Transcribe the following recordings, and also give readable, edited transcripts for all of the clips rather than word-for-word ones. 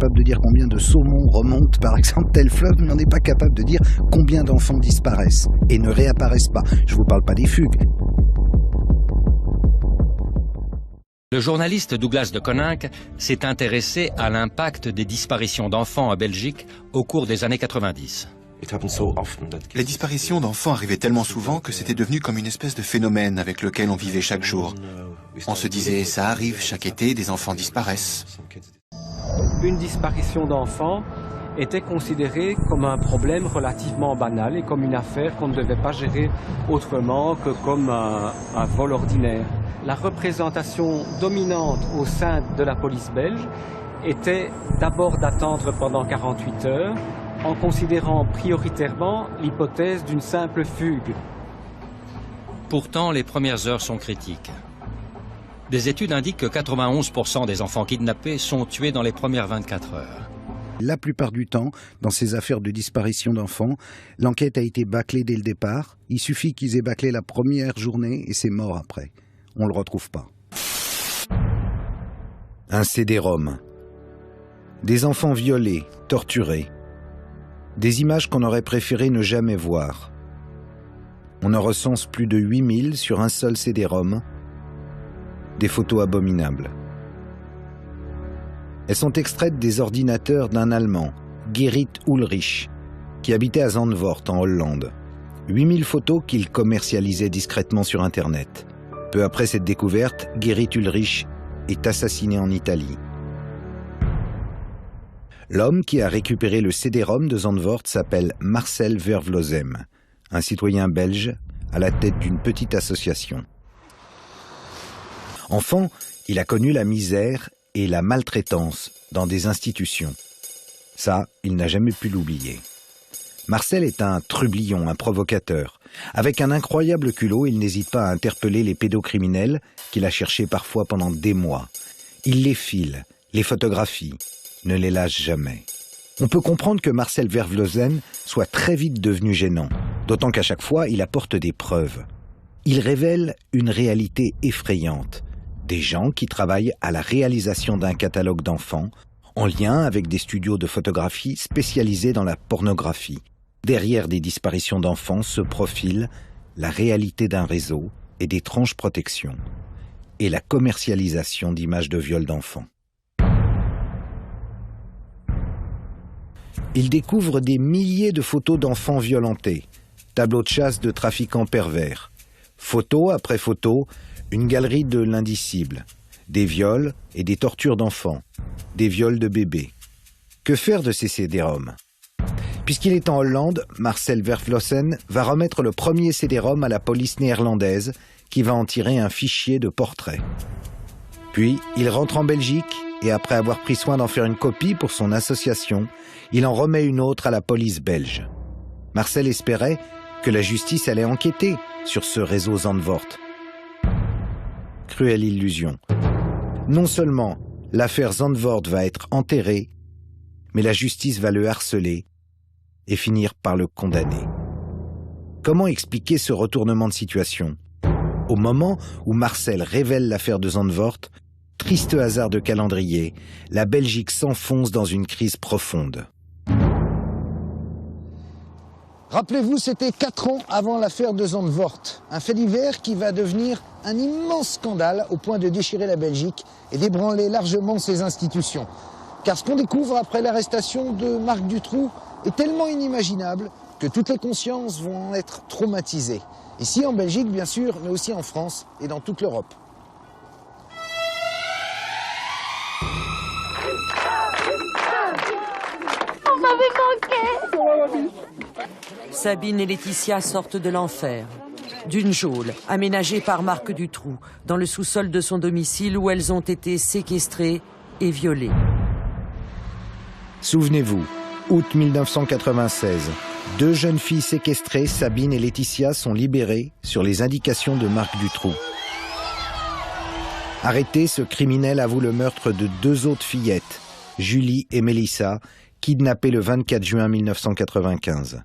capable de dire combien de saumons remontent par exemple tel fleuve, mais on n'est pas capable de dire combien d'enfants disparaissent et ne réapparaissent pas. Je ne vous parle pas des fugues. Le journaliste Douglas de Koninck s'est intéressé à l'impact des disparitions d'enfants en Belgique au cours des années 90. Les disparitions d'enfants arrivaient tellement souvent que c'était devenu comme une espèce de phénomène avec lequel on vivait chaque jour. On se disait, ça arrive, chaque été, des enfants disparaissent. Une disparition d'enfants était considérée comme un problème relativement banal et comme une affaire qu'on ne devait pas gérer autrement que comme un vol ordinaire. La représentation dominante au sein de la police belge était d'abord d'attendre pendant 48 heures en considérant prioritairement l'hypothèse d'une simple fugue. Pourtant, les premières heures sont critiques. Des études indiquent que 91% des enfants kidnappés sont tués dans les premières 24 heures. La plupart du temps, dans ces affaires de disparition d'enfants, l'enquête a été bâclée dès le départ. Il suffit qu'ils aient bâclé la première journée et c'est mort après. On ne le retrouve pas. Un CD-ROM. Des enfants violés, torturés. Des images qu'on aurait préféré ne jamais voir. On en recense plus de 8000 sur un seul CD-ROM. Des photos abominables. Elles sont extraites des ordinateurs d'un Allemand, Gerrit Ulrich, qui habitait à Zandvoort en Hollande. 8000 photos qu'il commercialisait discrètement sur Internet. Peu après cette découverte, Gerrit Ulrich est assassiné en Italie. L'homme qui a récupéré le CD-ROM de Zandvoort s'appelle Marcel Vervlossem, un citoyen belge à la tête d'une petite association. Enfant, il a connu la misère et la maltraitance dans des institutions. Ça, il n'a jamais pu l'oublier. Marcel est un trublion, un provocateur. Avec un incroyable culot, il n'hésite pas à interpeller les pédocriminels qu'il a cherchés parfois pendant des mois. Il les file, les photographie, ne les lâche jamais. On peut comprendre que Marcel Vervlossem soit très vite devenu gênant, d'autant qu'à chaque fois, il apporte des preuves. Il révèle une réalité effrayante. Des gens qui travaillent à la réalisation d'un catalogue d'enfants, en lien avec des studios de photographie spécialisés dans la pornographie. Derrière des disparitions d'enfants se profile la réalité d'un réseau et d'étranges protections, et la commercialisation d'images de viol d'enfants. Il découvre des milliers de photos d'enfants violentés, tableaux de chasse de trafiquants pervers, photo après photo, une galerie de l'indicible, des viols et des tortures d'enfants, des viols de bébés. Que faire de ces CD-ROM ? Puisqu'il est en Hollande, Marcel Vervlossem va remettre le premier CD-ROM à la police néerlandaise qui va en tirer un fichier de portrait. Puis, il rentre en Belgique et après avoir pris soin d'en faire une copie pour son association, il en remet une autre à la police belge. Marcel espérait que la justice allait enquêter sur ce réseau Zandvoort. Cruelle illusion. Non seulement l'affaire Zandvoort va être enterrée, mais la justice va le harceler et finir par le condamner. Comment expliquer ce retournement de situation ? Au moment où Marcel révèle l'affaire de Zandvoort, triste hasard de calendrier, la Belgique s'enfonce dans une crise profonde. Rappelez-vous, c'était 4 ans avant l'affaire de Zandvoort. Un fait divers qui va devenir un immense scandale au point de déchirer la Belgique et d'ébranler largement ses institutions. Car ce qu'on découvre après l'arrestation de Marc Dutroux est tellement inimaginable que toutes les consciences vont en être traumatisées. Ici en Belgique, bien sûr, mais aussi en France et dans toute l'Europe. On m'avait manqué. Sabine et Laetitia sortent de l'enfer, d'une geôle aménagée par Marc Dutroux, dans le sous-sol de son domicile où elles ont été séquestrées et violées. Souvenez-vous, août 1996, 2 jeunes filles séquestrées, Sabine et Laetitia, sont libérées sur les indications de Marc Dutroux. Arrêté, ce criminel avoue le meurtre de 2 autres fillettes, Julie et Mélissa, kidnappées le 24 juin 1995.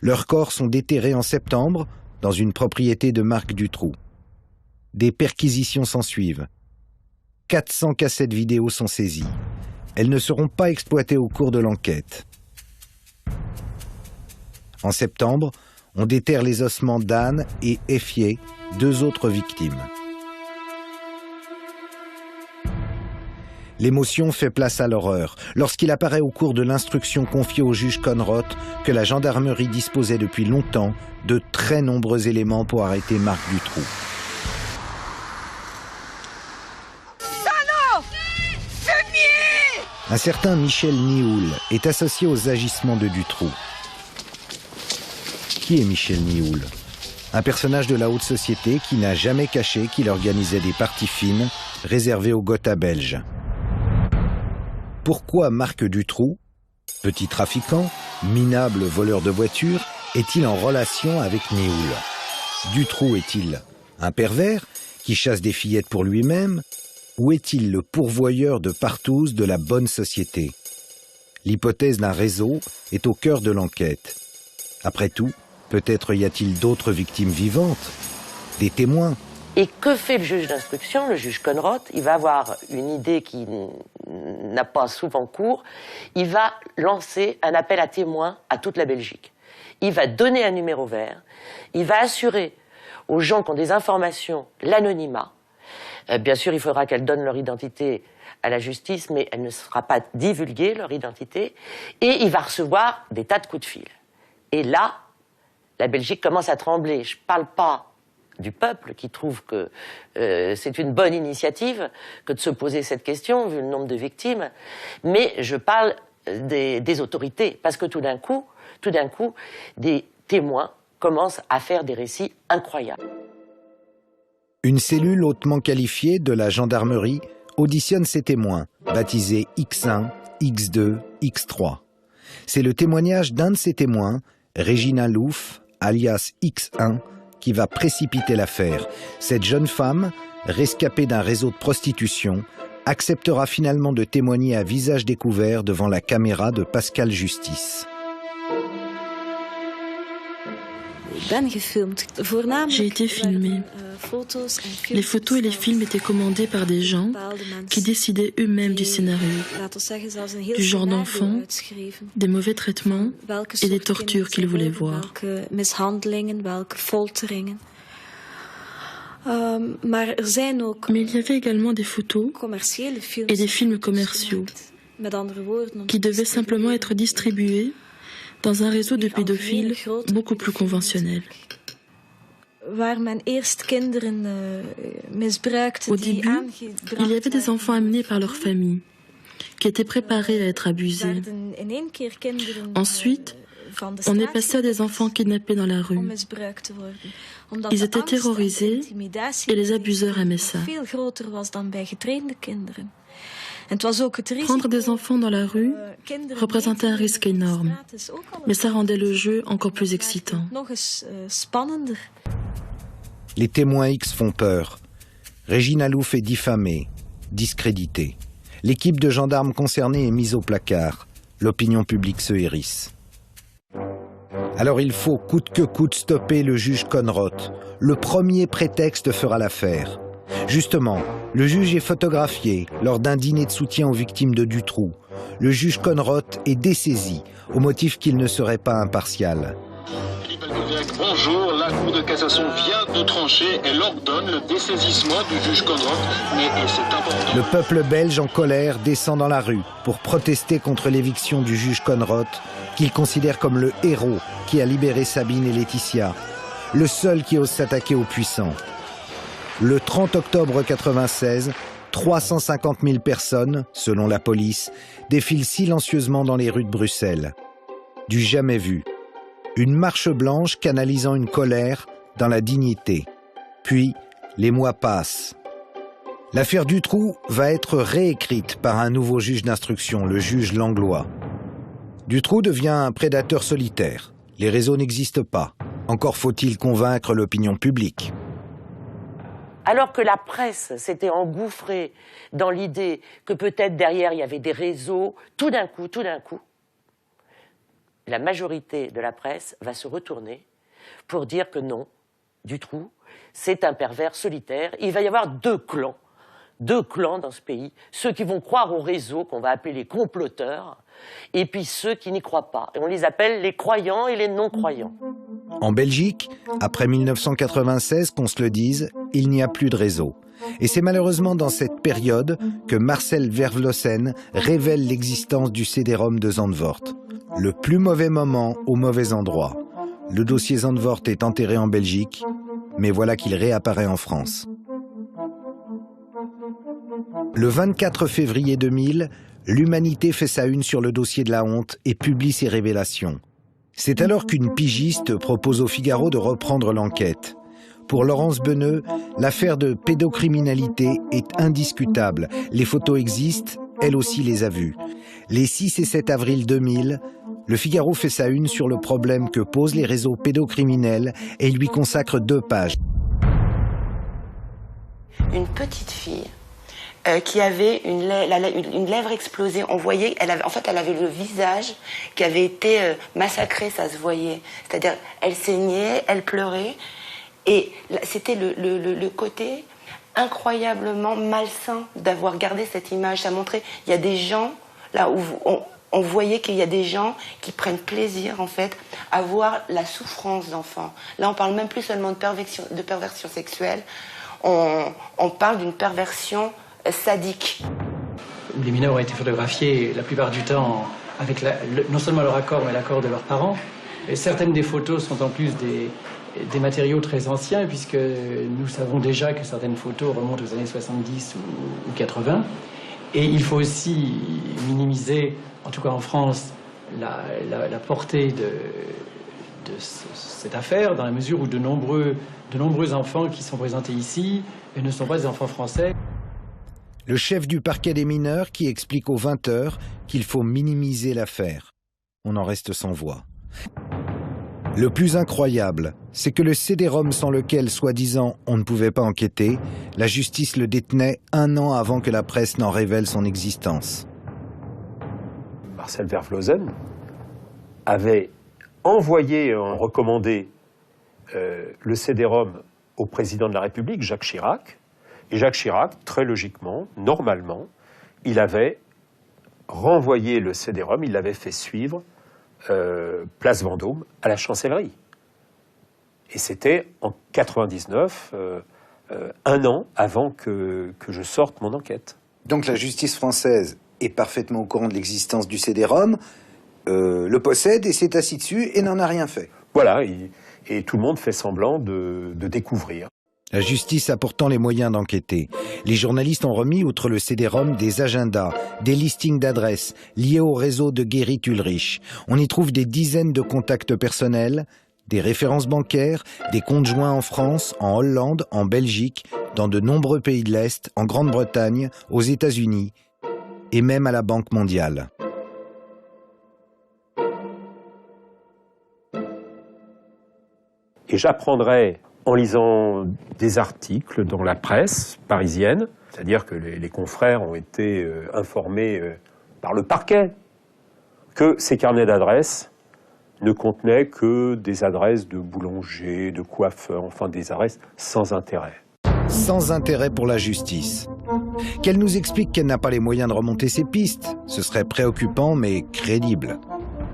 Leurs corps sont déterrés en septembre dans une propriété de Marc Dutroux. Des perquisitions s'ensuivent. 400 cassettes vidéo sont saisies. elles ne seront pas exploitées au cours de l'enquête. En septembre, on déterre les ossements d'Anne et Effié, 2 autres victimes. L'émotion fait place à l'horreur lorsqu'il apparaît au cours de l'instruction confiée au juge Conrot que la gendarmerie disposait depuis longtemps de très nombreux éléments pour arrêter Marc Dutroux. Un certain Michel Nioul est associé aux agissements de Dutroux. Qui est Michel Nioul? Un personnage de la haute société qui n'a jamais caché qu'il organisait des parties fines réservées aux Gotha belges. Pourquoi Marc Dutroux, petit trafiquant, minable voleur de voitures, est-il en relation avec Nioul? Dutroux est-il un pervers qui chasse des fillettes pour lui-même? Ou est-il le pourvoyeur de partous de la bonne société? L'hypothèse d'un réseau est au cœur de l'enquête. Après tout, peut-être y a-t-il d'autres victimes vivantes, des témoins. Et que fait le juge d'instruction, le juge Conrot? Il va avoir une idée qui n'a pas souvent cours. Il va lancer un appel à témoins à toute la Belgique. Il va donner un numéro vert. Il va assurer aux gens qui ont des informations l'anonymat. Bien sûr, il faudra qu'elles donnent leur identité à la justice, mais elle ne sera pas divulguée, leur identité. Et il va recevoir des tas de coups de fil. Et là, la Belgique commence à trembler. Je ne parle pas du peuple qui trouve que c'est une bonne initiative que de se poser cette question, vu le nombre de victimes, mais je parle des autorités. Parce que tout d'un coup, des témoins commencent à faire des récits incroyables. Une cellule hautement qualifiée de la gendarmerie auditionne ses témoins, baptisés X1, X2, X3. C'est le témoignage d'un de ces témoins, Régina Louf, alias X1, qui va précipiter l'affaire. Cette jeune femme, rescapée d'un réseau de prostitution, acceptera finalement de témoigner à visage découvert devant la caméra de Pascal Justice. J'ai été filmée. Les photos et les films étaient commandés par des gens qui décidaient eux-mêmes du scénario, du genre d'enfants, des mauvais traitements et des tortures qu'ils voulaient voir. Mais il y avait également des photos et des films commerciaux qui devaient simplement être distribués dans un réseau de pédophiles beaucoup plus conventionnel. Au début, il y avait des enfants amenés par leur famille, qui étaient préparés à être abusés. Ensuite, on est passé à des enfants kidnappés dans la rue. Ils étaient terrorisés et les abuseurs aimaient ça. Prendre des enfants dans la rue représentait un risque énorme, mais ça rendait le jeu encore plus excitant. Les témoins X font peur. Régina Louf est diffamée, discréditée. L'équipe de gendarmes concernée est mise au placard. L'opinion publique se hérisse. Alors il faut coûte que coûte stopper le juge Conrot. Le premier prétexte fera l'affaire. Justement, le juge est photographié lors d'un dîner de soutien aux victimes de Dutroux. Le juge Conrot est dessaisi, au motif qu'il ne serait pas impartial. Bonjour, la Cour de cassation vient de trancher. Elle ordonne le dessaisissement du juge Conrot, mais c'est important. Le peuple belge en colère descend dans la rue pour protester contre l'éviction du juge Conrot, qu'il considère comme le héros qui a libéré Sabine et Laetitia, le seul qui ose s'attaquer aux puissants. Le 30 octobre 1996, 350 000 personnes, selon la police, défilent silencieusement dans les rues de Bruxelles. Du jamais vu. Une marche blanche canalisant une colère dans la dignité. Puis, les mois passent. L'affaire Dutroux va être réécrite par un nouveau juge d'instruction, le juge Langlois. Dutroux devient un prédateur solitaire. Les réseaux n'existent pas. Encore faut-il convaincre l'opinion publique. Alors que la presse s'était engouffrée dans l'idée que peut-être derrière il y avait des réseaux, tout d'un coup, la majorité de la presse va se retourner pour dire que non, Dutroux, c'est un pervers solitaire. Il va y avoir deux clans deux clans dans ce pays, ceux qui vont croire au réseau, qu'on va appeler les comploteurs, et puis ceux qui n'y croient pas. Et on les appelle les croyants et les non-croyants. En Belgique, après 1996, qu'on se le dise, il n'y a plus de réseau. Et c'est malheureusement dans cette période que Marcel Vervlossen révèle l'existence du CD-ROM de Zandvoort. Le plus mauvais moment au mauvais endroit. Le dossier Zandvoort est enterré en Belgique, mais voilà qu'il réapparaît en France. Le 24 février 2000, l'Humanité fait sa une sur le dossier de la honte et publie ses révélations. C'est alors qu'une pigiste propose au Figaro de reprendre l'enquête. Pour Laurence Beneux, l'affaire de pédocriminalité est indiscutable. Les photos existent, elle aussi les a vues. Les 6 et 7 avril 2000, le Figaro fait sa une sur le problème que posent les réseaux pédocriminels et lui consacre 2 pages. Une petite fille qui avait une lèvre explosée. On voyait, elle avait le visage qui avait été massacré, ça se voyait. C'est-à-dire, elle saignait, elle pleurait. Et c'était le côté incroyablement malsain d'avoir gardé cette image. Ça montrait, il y a des gens, là où on voyait qu'il y a des gens qui prennent plaisir, en fait, à voir la souffrance d'enfants. Là, on parle même plus seulement de perversion sexuelle, on parle d'une perversion sadique. Les mineurs ont été photographiés la plupart du temps avec non seulement leur accord, mais l'accord de leurs parents. Et certaines des photos sont en plus des matériaux très anciens, puisque nous savons déjà que certaines photos remontent aux années 70 ou 80. Et il faut aussi minimiser, en tout cas en France, la portée de cette affaire, dans la mesure où de nombreux enfants qui sont présentés ici ne sont pas des enfants français. Le chef du parquet des mineurs qui explique aux 20h qu'il faut minimiser l'affaire. On en reste sans voix. Le plus incroyable, c'est que le CD-ROM sans lequel, soi-disant, on ne pouvait pas enquêter, la justice le détenait 1 an avant que la presse n'en révèle son existence. Marcel Vervlossen avait envoyé en recommandé le CD-ROM au président de la République, Jacques Chirac. Et Jacques Chirac, très logiquement, normalement, il avait renvoyé le CD-ROM, il l'avait fait suivre place Vendôme à la Chancellerie. Et c'était en 99, 1 an avant que je sorte mon enquête. Donc la justice française est parfaitement au courant de l'existence du CD-ROM, le possède et s'est assis dessus et n'en a rien fait. Voilà, et tout le monde fait semblant de découvrir. La justice a pourtant les moyens d'enquêter. Les journalistes ont remis, outre le CD-ROM, des agendas, des listings d'adresses liés au réseau de Gerrit Ulrich. On y trouve des dizaines de contacts personnels, des références bancaires, des comptes joints en France, en Hollande, en Belgique, dans de nombreux pays de l'Est, en Grande-Bretagne, aux États-Unis et même à la Banque mondiale. Et j'apprendrai en lisant des articles dans la presse parisienne, c'est-à-dire que les confrères ont été informés par le parquet que ces carnets d'adresses ne contenaient que des adresses de boulangers, de coiffeurs, enfin des adresses sans intérêt. Sans intérêt pour la justice. Qu'elle nous explique qu'elle n'a pas les moyens de remonter ses pistes, ce serait préoccupant mais crédible.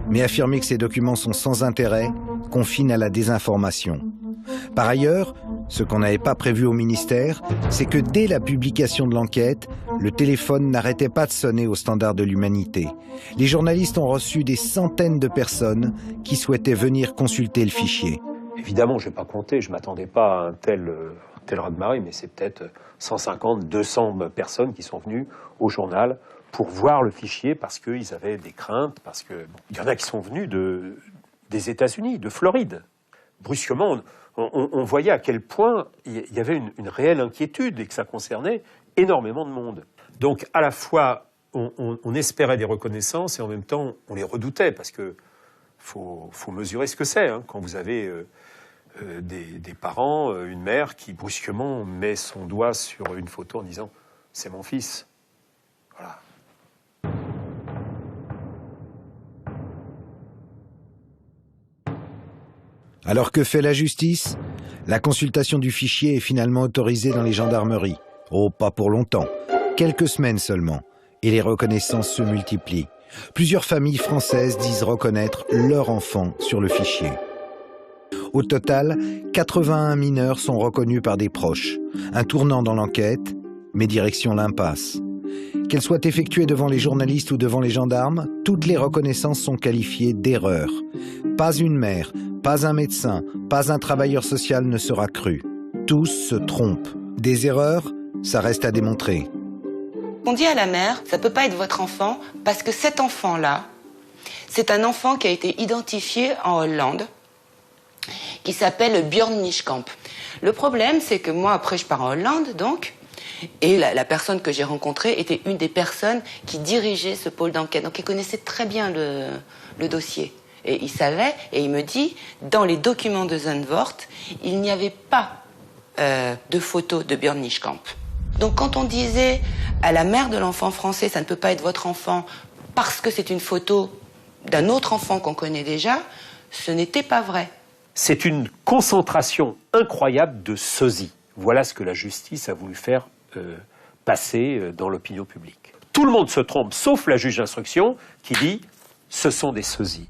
Mais affirmer que ces documents sont sans intérêt confine à la désinformation. Par ailleurs, ce qu'on n'avait pas prévu au ministère, c'est que dès la publication de l'enquête, le téléphone n'arrêtait pas de sonner au standard de l'Humanité. Les journalistes ont reçu des centaines de personnes qui souhaitaient venir consulter le fichier. Évidemment, je n'ai pas compté, je ne m'attendais pas à un tel raz-de-marée, mais c'est peut-être 150, 200 personnes qui sont venues au journal pour voir le fichier parce qu'ils avaient des craintes, parce que il y en a qui sont venus des États-Unis, de Floride. Brusquement, on voyait à quel point il y avait une réelle inquiétude et que ça concernait énormément de monde. Donc à la fois, on espérait des reconnaissances et en même temps, on les redoutait parce que faut mesurer ce que c'est hein, quand vous avez des parents, une mère qui brusquement met son doigt sur une photo en disant « c'est mon fils ». Voilà. Alors que fait la justice ? La consultation du fichier est finalement autorisée dans les gendarmeries. Oh, pas pour longtemps. Quelques semaines seulement. Et les reconnaissances se multiplient. Plusieurs familles françaises disent reconnaître leur enfant sur le fichier. Au total, 81 mineurs sont reconnus par des proches. Un tournant dans l'enquête, mais direction l'impasse. Qu'elles soient effectuées devant les journalistes ou devant les gendarmes, toutes les reconnaissances sont qualifiées d'erreurs. Pas une mère, pas un médecin, pas un travailleur social ne sera cru. Tous se trompent. Des erreurs, ça reste à démontrer. On dit à la mère, ça peut pas être votre enfant, parce que cet enfant-là, c'est un enfant qui a été identifié en Hollande, qui s'appelle Björn Niekamp. Le problème, c'est que moi, après, je pars en Hollande, donc, et la personne que j'ai rencontrée était une des personnes qui dirigeait ce pôle d'enquête. Donc, il connaissait très bien le dossier. Et il savait, et il me dit, dans les documents de Zandvoort, il n'y avait pas de photo de Björn Niekamp. Donc, quand on disait à la mère de l'enfant français, ça ne peut pas être votre enfant parce que c'est une photo d'un autre enfant qu'on connaît déjà, ce n'était pas vrai. C'est une concentration incroyable de sosie. Voilà ce que la justice a voulu faire passer dans l'opinion publique. Tout le monde se trompe, sauf la juge d'instruction qui dit « ce sont des sosies ».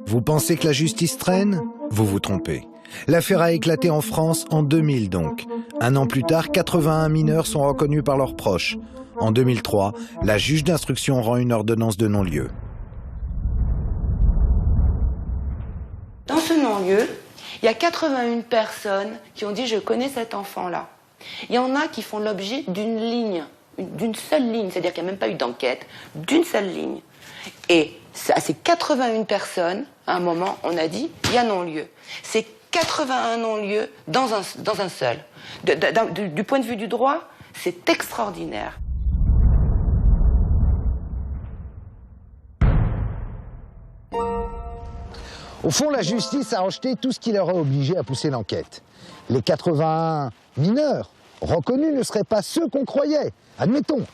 Vous pensez que la justice traîne? Vous vous trompez. L'affaire a éclaté en France en 2000 donc. Un an plus tard, 81 mineurs sont reconnus par leurs proches. En 2003, la juge d'instruction rend une ordonnance de non-lieu. Dans ce non-lieu, il y a 81 personnes qui ont dit « je connais cet enfant-là ». Il y en a qui font l'objet d'une ligne, d'une seule ligne, c'est-à-dire qu'il n'y a même pas eu d'enquête, d'une seule ligne. Et à ces 81 personnes, à un moment, on a dit « il y a non-lieu ». C'est 81 non-lieux dans un seul. Du point de vue du droit, c'est extraordinaire. Au fond, la justice a rejeté tout ce qui leur a obligé à pousser l'enquête. Les 81 mineurs reconnus ne seraient pas ceux qu'on croyait, admettons.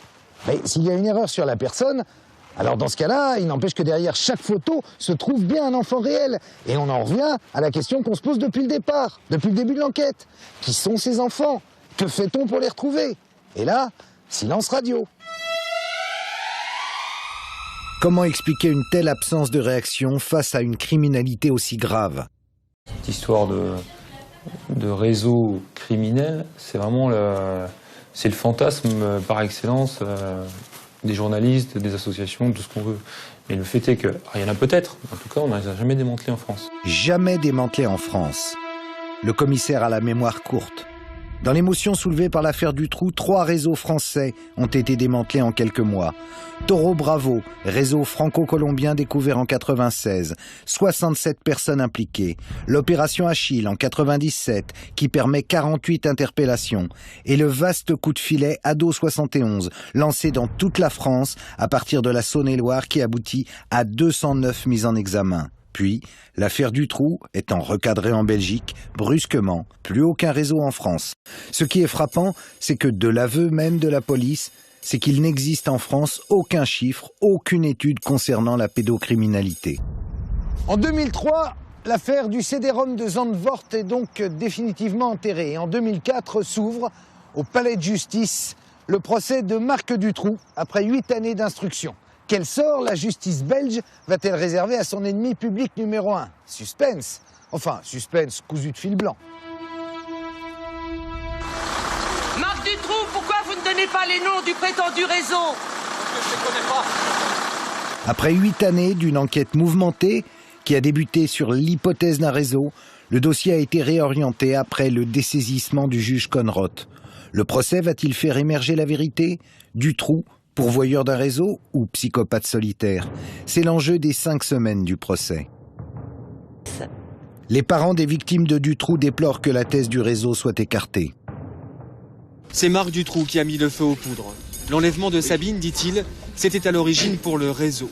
Mais s'il y a une erreur sur la personne, alors dans ce cas-là, il n'empêche que derrière chaque photo se trouve bien un enfant réel. Et on en revient à la question qu'on se pose depuis le départ, depuis le début de l'enquête. Qui sont ces enfants? Que fait-on pour les retrouver? Et là, silence radio. Comment expliquer une telle absence de réaction face à une criminalité aussi grave? Cette histoire de réseau criminel, c'est vraiment le fantasme par excellence des journalistes, des associations, tout ce qu'on veut. Mais le fait est que, il y en a peut-être, en tout cas on n'a jamais démantelé en France. Jamais démantelé en France. Le commissaire a la mémoire courte. Dans l'émotion soulevée par l'affaire Dutroux, 3 réseaux français ont été démantelés en quelques mois. Toro Bravo, réseau franco-colombien découvert en 96, 67 personnes impliquées. L'opération Achille en 97, qui permet 48 interpellations. Et le vaste coup de filet Ado 71, lancé dans toute la France à partir de la Saône-et-Loire, qui aboutit à 209 mises en examen. Puis, l'affaire Dutroux étant recadrée en Belgique, brusquement, plus aucun réseau en France. Ce qui est frappant, c'est que de l'aveu même de la police, c'est qu'il n'existe en France aucun chiffre, aucune étude concernant la pédocriminalité. En 2003, l'affaire du CD-ROM de Zandvoort est donc définitivement enterrée. Et en 2004 s'ouvre, au palais de justice, le procès de Marc Dutroux, après 8 années d'instruction. Quel sort la justice belge va-t-elle réserver à son ennemi public numéro 1? Suspense. Enfin, suspense cousu de fil blanc. Marc Dutroux, pourquoi vous ne donnez pas les noms du prétendu réseau? Parce que je ne les connais pas. Après 8 années d'une enquête mouvementée qui a débuté sur l'hypothèse d'un réseau, le dossier a été réorienté après le dessaisissement du juge Conrot. Le procès va-t-il faire émerger la vérité? Dutroux, pourvoyeur d'un réseau ou psychopathe solitaire? C'est l'enjeu des 5 semaines du procès. Les parents des victimes de Dutroux déplorent que la thèse du réseau soit écartée. C'est Marc Dutroux qui a mis le feu aux poudres. L'enlèvement de Sabine, dit-il, c'était à l'origine pour le réseau.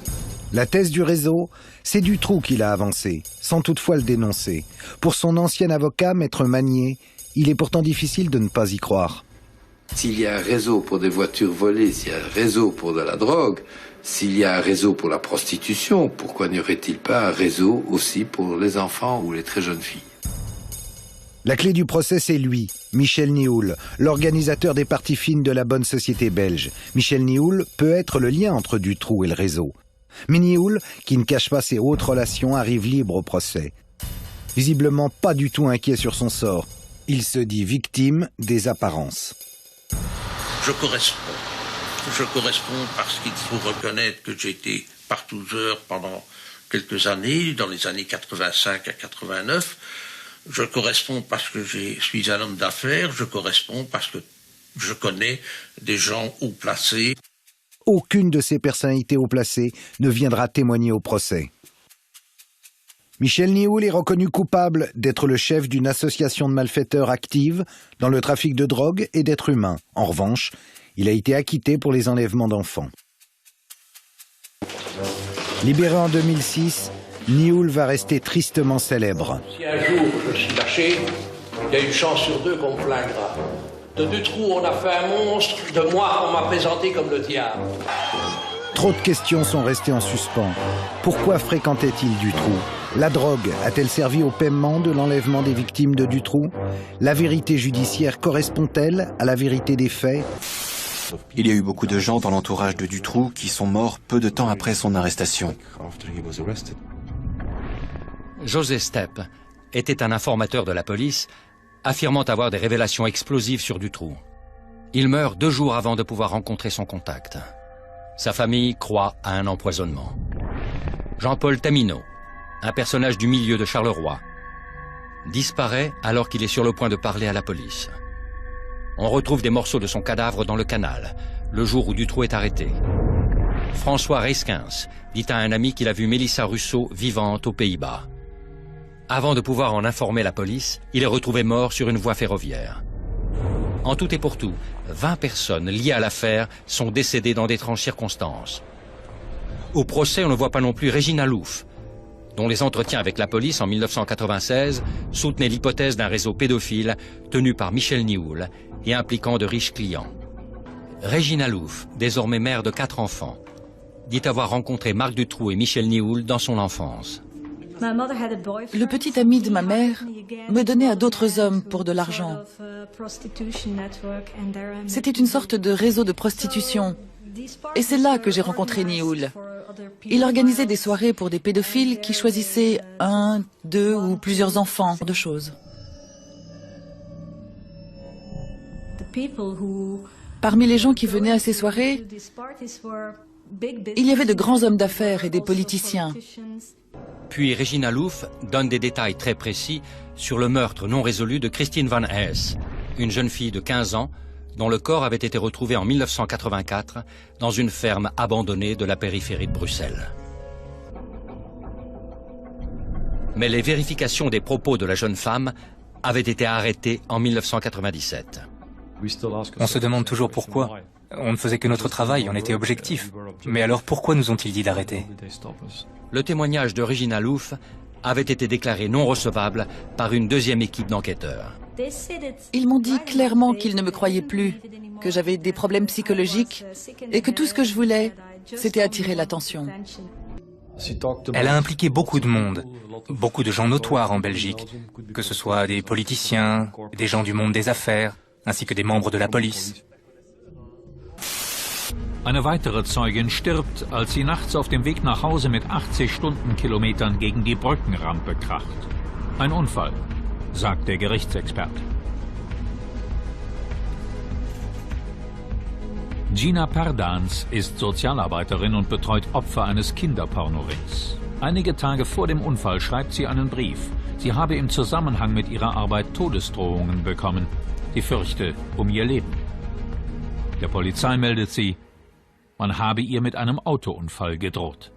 La thèse du réseau, c'est Dutroux qui l'a avancée, sans toutefois le dénoncer. Pour son ancien avocat, Maître Magnier, il est pourtant difficile de ne pas y croire. S'il y a un réseau pour des voitures volées, s'il y a un réseau pour de la drogue, s'il y a un réseau pour la prostitution, pourquoi n'y aurait-il pas un réseau aussi pour les enfants ou les très jeunes filles? La clé du procès, c'est lui, Michel Nihoul, l'organisateur des parties fines de la bonne société belge. Michel Nihoul peut être le lien entre Dutroux et le réseau. Mais Nihoul, qui ne cache pas ses hautes relations, arrive libre au procès. Visiblement pas du tout inquiet sur son sort. Il se dit victime des apparences. Je corresponds parce qu'il faut reconnaître que j'ai été partouzeur pendant quelques années, dans les années 85 à 89. Je corresponds parce que je suis un homme d'affaires. Je corresponds parce que je connais des gens haut placés. Aucune de ces personnalités haut placées ne viendra témoigner au procès. Michel Nihoul est reconnu coupable d'être le chef d'une association de malfaiteurs active dans le trafic de drogue et d'êtres humains. En revanche, il a été acquitté pour les enlèvements d'enfants. Libéré en 2006, Nihoul va rester tristement célèbre. Si un jour je suis lâché, il y a une chance sur deux qu'on me flinguera. De Dutroux, on a fait un monstre. De moi, on m'a présenté comme le diable. Trop de questions sont restées en suspens. Pourquoi fréquentait-il Dutroux? La drogue a-t-elle servi au paiement de l'enlèvement des victimes de Dutroux? La vérité judiciaire correspond-elle à la vérité des faits? Il y a eu beaucoup de gens dans l'entourage de Dutroux qui sont morts peu de temps après son arrestation. José Stepp était un informateur de la police, affirmant avoir des révélations explosives sur Dutroux. Il meurt 2 jours avant de pouvoir rencontrer son contact. Sa famille croit à un empoisonnement. Jean-Paul Tamino, un personnage du milieu de Charleroi, disparaît alors qu'il est sur le point de parler à la police. On retrouve des morceaux de son cadavre dans le canal, le jour où Dutroux est arrêté. François Reiskens dit à un ami qu'il a vu Mélissa Russo vivante aux Pays-Bas. Avant de pouvoir en informer la police, il est retrouvé mort sur une voie ferroviaire. En tout et pour tout, 20 personnes liées à l'affaire sont décédées dans d'étranges circonstances. Au procès, on ne voit pas non plus Régina Louf, dont les entretiens avec la police en 1996 soutenaient l'hypothèse d'un réseau pédophile tenu par Michel Nihoul et impliquant de riches clients. Régina Louf, désormais mère de 4 enfants, dit avoir rencontré Marc Dutroux et Michel Nihoul dans son enfance. Le petit ami de ma mère me donnait à d'autres hommes pour de l'argent. C'était une sorte de réseau de prostitution. Et c'est là que j'ai rencontré Nihoul. Il organisait des soirées pour des pédophiles qui choisissaient 1, 2 ou plusieurs enfants de choses. Parmi les gens qui venaient à ces soirées, il y avait de grands hommes d'affaires et des politiciens. Puis Régina Louf donne des détails très précis sur le meurtre non résolu de Christine Van Hesse, une jeune fille de 15 ans dont le corps avait été retrouvé en 1984 dans une ferme abandonnée de la périphérie de Bruxelles. Mais les vérifications des propos de la jeune femme avaient été arrêtées en 1997. On se demande toujours pourquoi. On ne faisait que notre travail, on était objectifs. Mais alors pourquoi nous ont-ils dit d'arrêter? Le témoignage de Régina Louf avait été déclaré non recevable par une deuxième équipe d'enquêteurs. Ils m'ont dit clairement qu'ils ne me croyaient plus, que j'avais des problèmes psychologiques et que tout ce que je voulais, c'était attirer l'attention. Elle a impliqué beaucoup de monde, beaucoup de gens notoires en Belgique, que ce soit des politiciens, des gens du monde des affaires, ainsi que des membres de la police. Eine weitere Zeugin stirbt, als sie nachts auf dem Weg nach Hause mit 80 Stundenkilometern gegen die Brückenrampe kracht. Ein Unfall, sagt der Gerichtsexperte. Gina Perdans ist Sozialarbeiterin und betreut Opfer eines Kinderpornorings. Einige Tage vor dem Unfall schreibt sie einen Brief. Sie habe im Zusammenhang mit ihrer Arbeit Todesdrohungen bekommen. Sie fürchte um ihr Leben. Der Polizei meldet sie, man habe ihr mit einem Autounfall gedroht.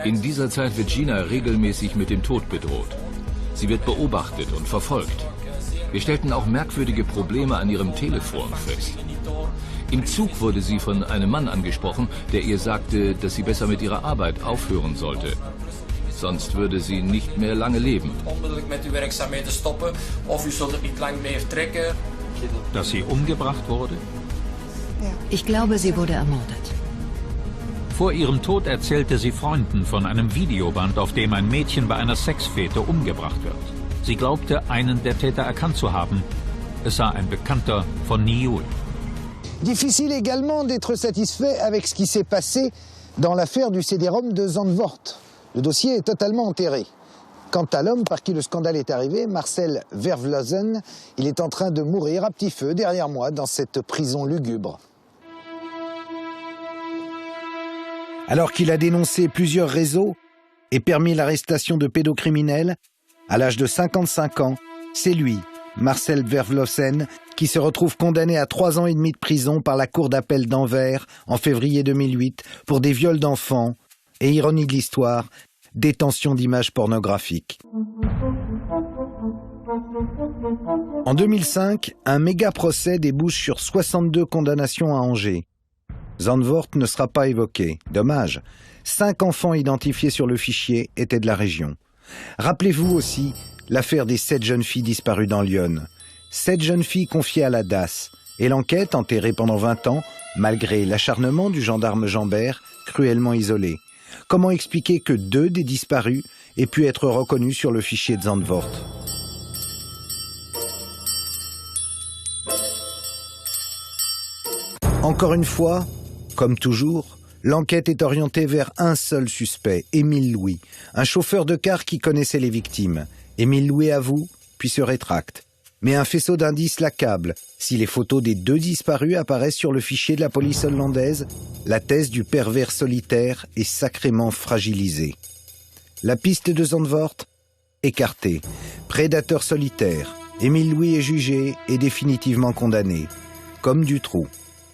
In dieser Zeit wird Gina regelmäßig mit dem Tod bedroht. Sie wird beobachtet und verfolgt. Wir stellten auch merkwürdige Probleme an ihrem Telefon fest. Im Zug wurde sie von einem Mann angesprochen, der ihr sagte, dass sie besser mit ihrer Arbeit aufhören sollte. Sonst würde sie nicht mehr lange leben. Dass sie umgebracht wurde? Ich glaube, sie wurde ermordet. Vor ihrem Tod erzählte sie Freunden von einem Videoband, auf dem ein Mädchen bei einer Sexfete umgebracht wird. Sie glaubte, einen der Täter erkannt zu haben. Es sei ein Bekannter von Niul. Difficile également d'être satisfait avec ce qui s'est passé dans l'affaire du CD-ROM de Zandvoort. Le dossier est totalement enterré. Quant à l'homme par qui le scandale est arrivé, Marcel Vervlosen, il est en train de mourir à petit feu derrière moi dans cette prison lugubre. Alors qu'il a dénoncé plusieurs réseaux et permis l'arrestation de pédocriminels, à l'âge de 55 ans, c'est lui, Marcel Vervlosen, qui se retrouve condamné à 3 ans et demi de prison par la Cour d'appel d'Anvers en février 2008 pour des viols d'enfants et, ironie de l'histoire, détention d'images pornographiques. En 2005, un méga procès débouche sur 62 condamnations à Angers. Zandvoort ne sera pas évoqué. Dommage. 5 enfants identifiés sur le fichier étaient de la région. Rappelez-vous aussi l'affaire des 7 jeunes filles disparues dans l'Yonne. 7 jeunes filles confiées à la DAS. Et l'enquête, enterrée pendant 20 ans, malgré l'acharnement du gendarme Jambert, cruellement isolée. Comment expliquer que 2 des disparus aient pu être reconnus sur le fichier de Zandvoort ? Encore une fois, comme toujours, l'enquête est orientée vers un seul suspect, Émile Louis, un chauffeur de car qui connaissait les victimes. Émile Louis avoue, puis se rétracte. Mais un faisceau d'indices l'accable. Si les photos des 2 disparus apparaissent sur le fichier de la police hollandaise, la thèse du pervers solitaire est sacrément fragilisée. La piste de Zandvoort, écartée. Prédateur solitaire. Émile Louis est jugé et définitivement condamné. Comme Dutroux.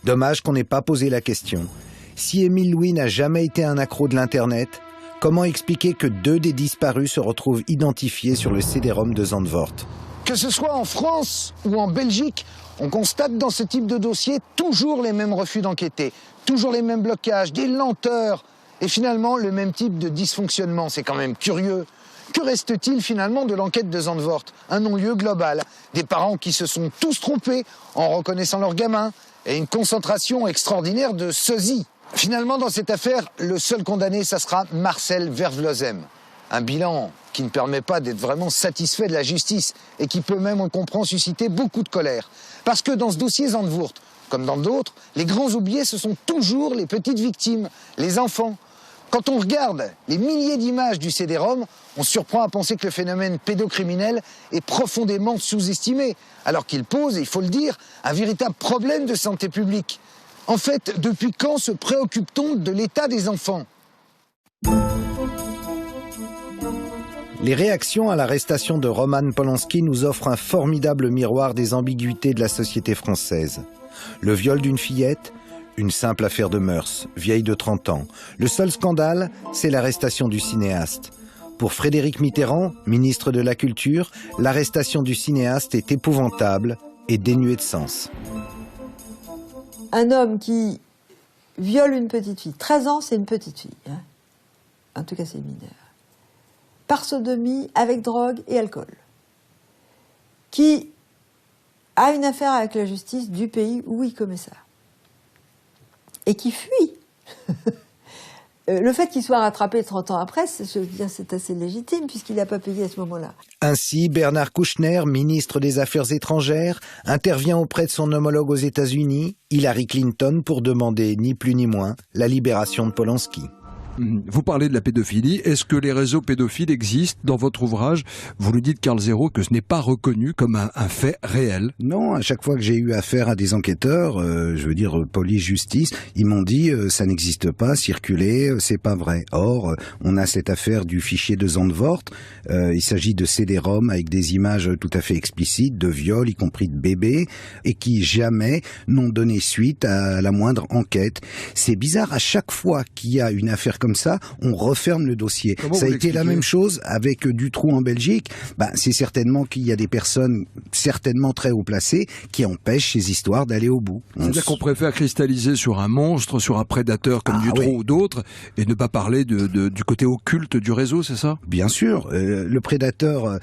Dommage qu'on n'ait pas posé la question. Si Émile Louis n'a jamais été un accro de l'Internet, comment expliquer que 2 des disparus se retrouvent identifiés sur le CD-ROM de Zandvoort ? Que ce soit en France ou en Belgique, on constate dans ce type de dossier toujours les mêmes refus d'enquêter, toujours les mêmes blocages, des lenteurs et finalement le même type de dysfonctionnement. C'est quand même curieux. Que reste-t-il finalement de l'enquête de Zandvoort ? Un non-lieu global, des parents qui se sont tous trompés en reconnaissant leurs gamins et une concentration extraordinaire de sosies. Finalement, dans cette affaire, le seul condamné, ça sera Marcel Vervlosen. Un bilan qui ne permet pas d'être vraiment satisfait de la justice et qui peut même, on comprend, susciter beaucoup de colère. Parce que dans ce dossier Zandvoort, comme dans d'autres, les grands oubliés, ce sont toujours les petites victimes, les enfants. Quand on regarde les milliers d'images du CD-ROM, on se surprend à penser que le phénomène pédocriminel est profondément sous-estimé, alors qu'il pose, il faut le dire, un véritable problème de santé publique. En fait, depuis quand se préoccupe-t-on de l'état des enfants ? Les réactions à l'arrestation de Roman Polanski nous offrent un formidable miroir des ambiguïtés de la société française. Le viol d'une fillette, une simple affaire de mœurs, vieille de 30 ans. Le seul scandale, c'est l'arrestation du cinéaste. Pour Frédéric Mitterrand, ministre de la Culture, l'arrestation du cinéaste est épouvantable et dénuée de sens. Un homme qui viole une petite fille, 13 ans, c'est une petite fille, hein. En tout cas c'est mineur, par sodomie, avec drogue et alcool, qui a une affaire avec la justice du pays où il commet ça, et qui fuit. Le fait qu'il soit rattrapé 30 ans après, c'est assez légitime, puisqu'il n'a pas payé à ce moment-là. Ainsi, Bernard Kouchner, ministre des Affaires étrangères, intervient auprès de son homologue aux États-Unis, Hillary Clinton, pour demander, ni plus ni moins, la libération de Polanski. Vous parlez de la pédophilie. Est-ce que les réseaux pédophiles existent dans votre ouvrage ? Vous nous dites, Karl Zéro, que ce n'est pas reconnu comme un fait réel. Non, à chaque fois que j'ai eu affaire à des enquêteurs, je veux dire police-justice, ils m'ont dit ça n'existe pas, circuler, c'est pas vrai. Or, on a cette affaire du fichier de Zandvoort. Il s'agit de CD-ROM avec des images tout à fait explicites, de viols, y compris de bébés, et qui jamais n'ont donné suite à la moindre enquête. C'est bizarre, à chaque fois qu'il y a une affaire comme ça, on referme le dossier. Ça a été la même chose avec Dutroux en Belgique. C'est certainement qu'il y a des personnes certainement très haut placées qui empêchent ces histoires d'aller au bout. C'est-à-dire qu'on préfère cristalliser sur un monstre, sur un prédateur comme Dutroux ou d'autres, et ne pas parler du côté occulte du réseau, c'est ça? Bien sûr. Le prédateur,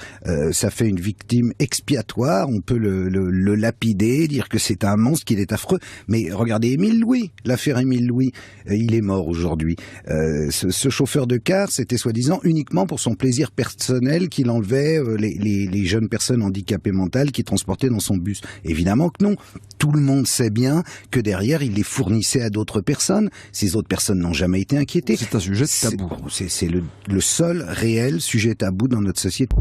ça fait une victime expiatoire. On peut le lapider, dire que c'est un monstre, qu'il est affreux. Mais regardez Émile Louis, l'affaire Émile Louis. Il est mort aujourd'hui. Ce chauffeur de car, c'était soi-disant uniquement pour son plaisir personnel qu'il enlevait les jeunes personnes handicapées mentales qui transportait dans son bus. Évidemment que non. Tout le monde sait bien que derrière, il les fournissait à d'autres personnes. Ces autres personnes n'ont jamais été inquiétées. C'est un sujet tabou. C'est le seul réel sujet tabou dans notre société.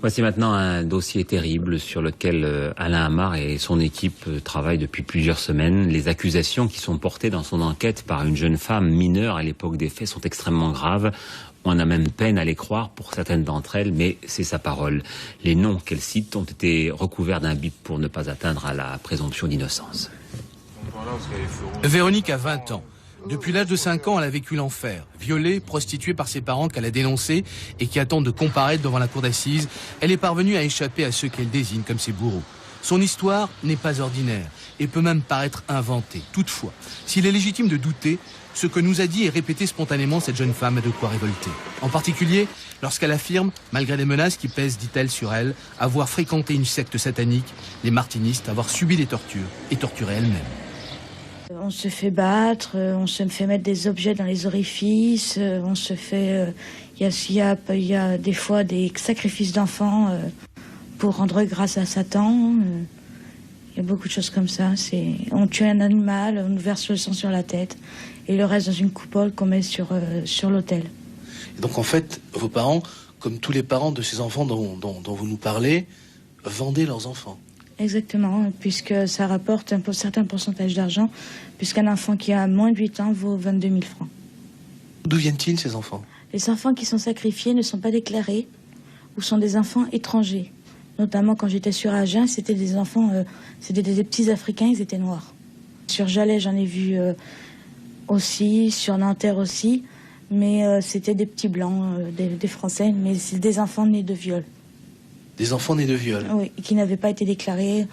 Voici maintenant un dossier terrible sur lequel Alain Amar et son équipe travaillent depuis plusieurs semaines. Les accusations qui sont portées dans son enquête par une jeune femme mineure à l'époque des faits sont extrêmement graves. On a même peine à les croire pour certaines d'entre elles, mais c'est sa parole. Les noms qu'elle cite ont été recouverts d'un bip pour ne pas atteindre à la présomption d'innocence. Véronique a 20 ans. Depuis l'âge de 5 ans, elle a vécu l'enfer. Violée, prostituée par ses parents qu'elle a dénoncés et qui attendent de comparaître devant la cour d'assises, elle est parvenue à échapper à ceux qu'elle désigne comme ses bourreaux. Son histoire n'est pas ordinaire et peut même paraître inventée. Toutefois, s'il est légitime de douter, ce que nous a dit et répété spontanément cette jeune femme a de quoi révolter. En particulier, lorsqu'elle affirme, malgré les menaces qui pèsent, dit-elle, sur elle, avoir fréquenté une secte satanique, les martinistes, avoir subi des tortures et torturé elle-même. On se fait battre, on se fait mettre des objets dans les orifices, on se fait... Il y a des fois des sacrifices d'enfants pour rendre grâce à Satan. Il y a beaucoup de choses comme ça. On tue un animal, on nous verse le sang sur la tête et le reste dans une coupole qu'on met sur l'autel. Donc en fait, vos parents, comme tous les parents de ces enfants dont vous nous parlez, vendaient leurs enfants. Exactement, puisque ça rapporte un certain pourcentage d'argent, puisqu'un enfant qui a moins de 8 ans vaut 22 000 francs. D'où viennent-ils, ces enfants? Les enfants qui sont sacrifiés ne sont pas déclarés ou sont des enfants étrangers. Notamment quand j'étais sur Agen, c'était des enfants, c'était des petits Africains, ils étaient noirs. Sur Jalais, j'en ai vu aussi, sur Nanterre aussi, mais c'était des petits blancs, des Français, mais c'est des enfants nés de viol. Des enfants nés de viol? Oui, qui n'avaient pas été déclarés,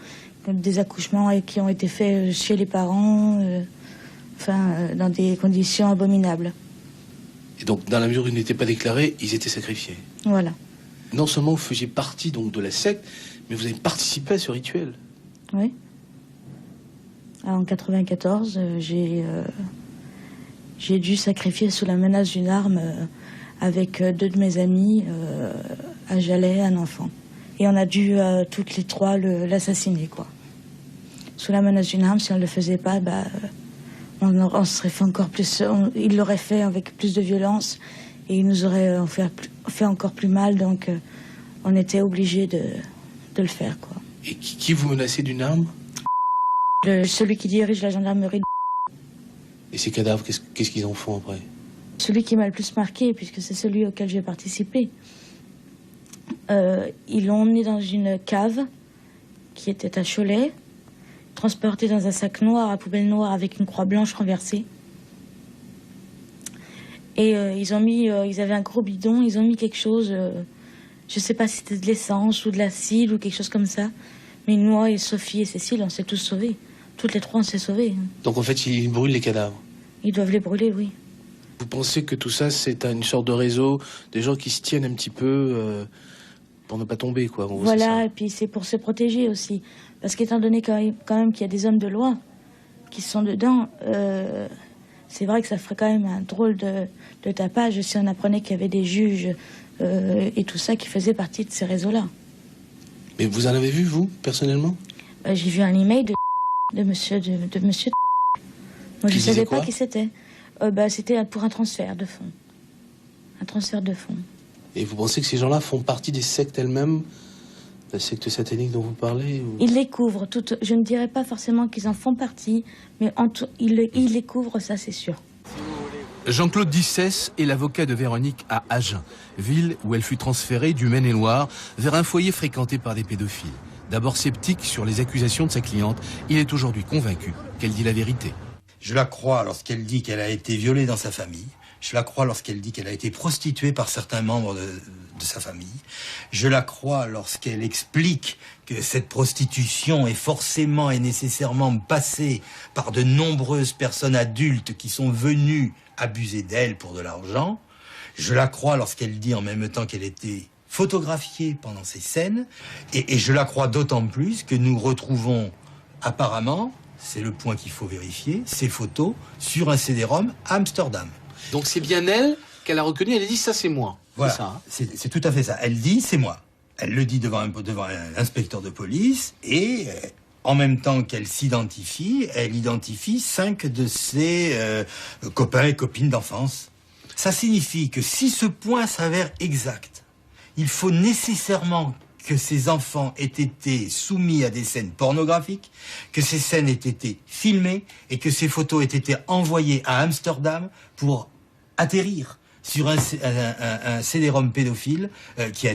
des accouchements et qui ont été faits chez les parents, dans des conditions abominables. Et donc, dans la mesure où ils n'étaient pas déclarés, ils étaient sacrifiés? Voilà. Non seulement vous faisiez partie donc de la secte, mais vous avez participé à ce rituel? Oui. En 94, j'ai dû sacrifier sous la menace d'une arme avec 2 de mes amis à Jalais un enfant. Et on a dû toutes les 3 l'assassiner, quoi. Sous la menace d'une arme, si on ne le faisait pas, on serait fait encore plus. Il l'aurait fait avec plus de violence et il nous aurait fait encore plus mal. Donc, on était obligés de le faire, quoi. Et qui vous menaçait d'une arme? Celui qui dirige la gendarmerie. Et ces cadavres, qu'est-ce qu'ils en font après? Celui qui m'a le plus marqué, puisque c'est celui auquel j'ai participé. Ils l'ont emmené dans une cave qui était à Cholet, transporté dans un sac noir à poubelle noire avec une croix blanche renversée. Et ils avaient un gros bidon, ils ont mis quelque chose, je sais pas si c'était de l'essence ou de l'acide ou quelque chose comme ça. Mais moi et Sophie et Cécile, on s'est tous sauvés. Toutes les 3, on s'est sauvés. Donc en fait, ils brûlent les cadavres? Ils doivent les brûler, oui. Vous pensez que tout ça, c'est une sorte de réseau, des gens qui se tiennent un petit peu pour ne pas tomber, quoi? Voilà, et puis c'est pour se protéger aussi. Parce qu'étant donné quand même qu'il y a des hommes de loi qui sont dedans, c'est vrai que ça ferait quand même un drôle de tapage si on apprenait qu'il y avait des juges et tout ça qui faisaient partie de ces réseaux-là. Mais vous en avez vu, vous, personnellement? J'ai vu un email de monsieur. Moi, je ne savais pas qui c'était. C'était pour un transfert de fonds. Un transfert de fonds. Et vous pensez que ces gens-là font partie des sectes elles-mêmes? La secte satanique dont vous parlez ou... Ils les couvrent. Je ne dirais pas forcément qu'ils en font partie, mais ils les couvrent, ça c'est sûr. Si vous voulez Jean-Claude Dissès est l'avocat de Véronique à Agen, ville où elle fut transférée du Maine-et-Loire vers un foyer fréquenté par des pédophiles. D'abord sceptique sur les accusations de sa cliente, il est aujourd'hui convaincu qu'elle dit la vérité. Je la crois lorsqu'elle dit qu'elle a été violée dans sa famille. Je la crois lorsqu'elle dit qu'elle a été prostituée par certains membres de sa famille. Je la crois lorsqu'elle explique que cette prostitution est forcément et nécessairement passée par de nombreuses personnes adultes qui sont venues abuser d'elle pour de l'argent. Je la crois lorsqu'elle dit en même temps qu'elle était photographiée pendant ces scènes. Et je la crois d'autant plus que nous retrouvons apparemment, c'est le point qu'il faut vérifier, ces photos sur un CD-ROM à Amsterdam. Donc c'est bien elle qu'elle a reconnu, elle a dit ça c'est moi. Voilà, c'est ça, hein. C'est tout à fait ça. Elle dit c'est moi. Elle le dit devant un inspecteur de police et en même temps qu'elle s'identifie, elle identifie 5 de ses copains et copines d'enfance. Ça signifie que si ce point s'avère exact, il faut nécessairement que ces enfants aient été soumis à des scènes pornographiques, que ces scènes aient été filmées et que ces photos aient été envoyées à Amsterdam pour atterrir sur un CD-ROM pédophile qui a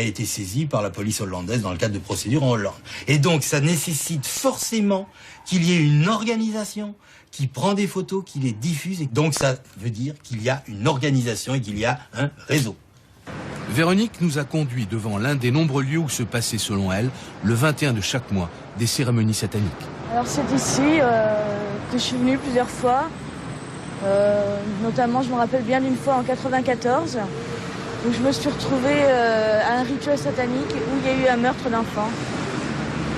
été saisi par la police hollandaise dans le cadre de procédures en Hollande. Et donc ça nécessite forcément qu'il y ait une organisation qui prend des photos, qui les diffuse, et donc ça veut dire qu'il y a une organisation et qu'il y a un réseau. Véronique nous a conduits devant l'un des nombreux lieux où se passaient, selon elle, le 21 de chaque mois, des cérémonies sataniques. Alors c'est ici que je suis venue plusieurs fois. Notamment, je me rappelle bien d'une fois en 94, où je me suis retrouvée à un rituel satanique où il y a eu un meurtre d'enfant.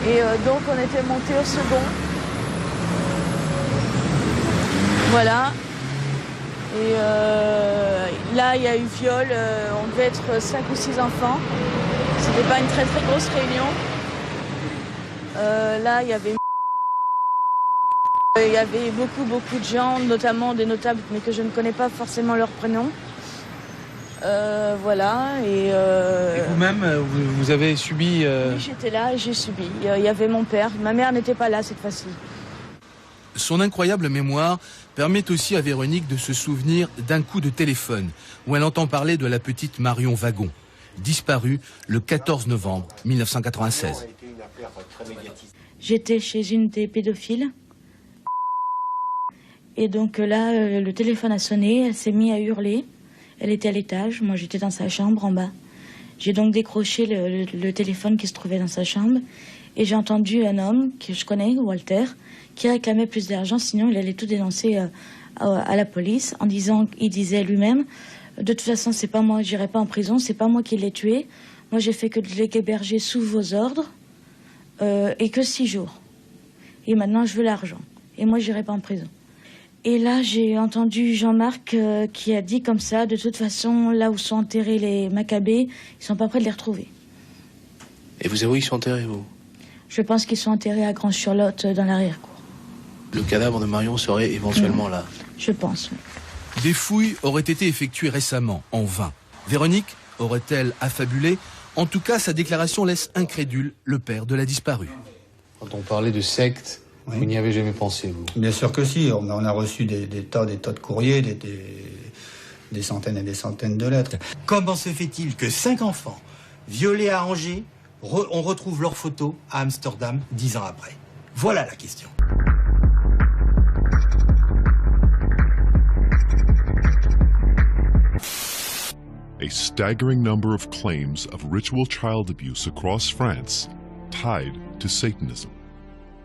Et donc on était monté au second. Voilà. Et là, il y a eu viol, on devait être 5 ou 6 enfants. C'était pas une très très grosse réunion. Là, il y avait beaucoup de gens, notamment des notables, mais que je ne connais pas forcément leur prénom. Voilà. Et vous-même, vous avez subi... Oui, j'étais là et j'ai subi. Il y avait mon père. Ma mère n'était pas là cette fois-ci. Son incroyable mémoire permet aussi à Véronique de se souvenir d'un coup de téléphone où elle entend parler de la petite Marion Wagon, disparue le 14 novembre 1996. J'étais chez une des pédophiles. Et donc là, le téléphone a sonné, elle s'est mise à hurler. Elle était à l'étage, moi j'étais dans sa chambre en bas. J'ai donc décroché le téléphone qui se trouvait dans sa chambre. Et j'ai entendu un homme que je connais, Walter, qui réclamait plus d'argent, sinon il allait tout dénoncer à la police, en disant, il disait lui-même, de toute façon c'est pas moi, j'irai pas en prison, c'est pas moi qui l'ai tué, moi j'ai fait que de l'héberger sous vos ordres, et que 6 jours. Et maintenant je veux l'argent, et moi j'irai pas en prison. Et là j'ai entendu Jean-Marc qui a dit comme ça, de toute façon là où sont enterrés les Maccabées, ils sont pas prêts de les retrouver. Et vous savez où ils sont enterrés, vous ? Je pense qu'ils sont enterrés à Grand-Surlotte dans l'arrière-cour. Le cadavre de Marion serait éventuellement là. Je pense, oui. Des fouilles auraient été effectuées récemment, en vain. Véronique aurait-elle affabulé ? En tout cas, sa déclaration laisse incrédule le père de la disparue. Quand on parlait de secte, oui. Vous n'y avez jamais pensé, vous ? Bien sûr que si. On a reçu des tas de courriers, des centaines et des centaines de lettres. Comment se fait-il que 5 enfants violés à Angers, on retrouve leurs photos à Amsterdam 10 ans après ? Voilà la question. A staggering number of claims of ritual child abuse across France tied to Satanism.